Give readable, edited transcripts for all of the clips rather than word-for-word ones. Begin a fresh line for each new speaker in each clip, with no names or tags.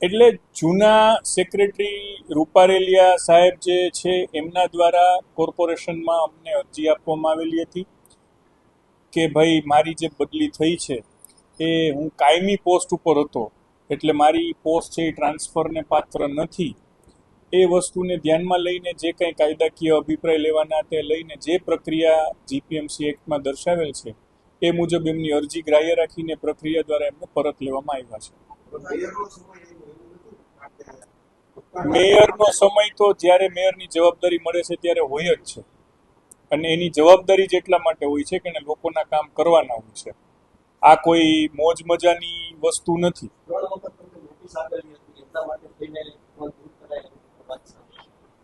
એટલે જૂના સેક્રેટરી રૂપારેલિયા સાહેબ જે છે એમના દ્વારા કોર્પોરેશનમાં અમને અરજી આપવામાં આવેલી હતી કે ભાઈ મારી જે બદલી થઈ છે એ હું કાયમી પોસ્ટ ઉપર હતો એટલે મારી પોસ્ટ છે એ ટ્રાન્સફરને પાત્ર નથી. એ વસ્તુને ધ્યાનમાં લઈને જે કંઈ કાયદાકીય અભિપ્રાય લેવાના તે લઈને જે પ્રક્રિયા જીપીએમસી એક્ટમાં દર્શાવેલ છે એ મુજબ એમની અરજી ગ્રાહ્ય રાખીને પ્રક્રિયા દ્વારા એમને પરત લેવામાં આવ્યા છે. મેયરનો સમય તો જ્યારે મેયરની જવાબદારી મળે છે ત્યારે હોય જ છે અને એની જવાબદારી જ એટલા માટે હોય છે કે એને લોકોના કામ કરવાના હોય છે. આ કોઈ મોજ મજાની વસ્તુ નથી.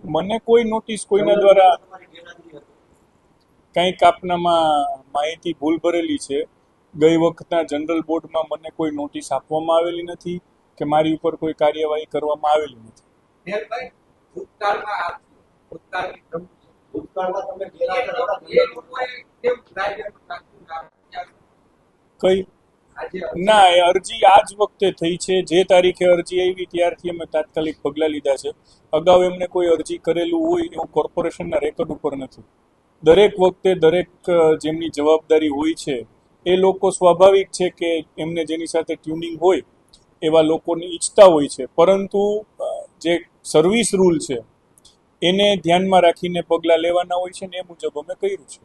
મને કોઈ નોટિસ કોઈના દ્વારા કંઈક આપનામાં માહિતી ભૂલ ભરેલી છે. ગઈ વખતના જનરલ બોર્ડમાં મને કોઈ નોટિસ આપવામાં આવેલી નથી કે મારી ઉપર કોઈ કાર્યવાહી કરવામાં આવેલી નથી. કઈ ના, એ અરજી આ જ વખતે થઈ છે. જે તારીખે અરજી આવી ત્યારથી અમે તાત્કાલિક પગલાં લીધા છે. અગાઉ એમને કોઈ અરજી કરેલું હોય એવું કોર્પોરેશનના રેકોર્ડ ઉપર નથી. દરેક વખતે દરેક જેમની જવાબદારી હોય છે એ લોકો સ્વાભાવિક છે કે એમને જેની સાથે ટ્યુનિંગ હોય એવા લોકોની ઈચ્છતા હોય છે, પરંતુ જે સર્વિસ રૂલ છે એને ધ્યાનમાં રાખીને પગલાં લેવાના હોય છે ને એ મુજબ અમે કર્યું છે.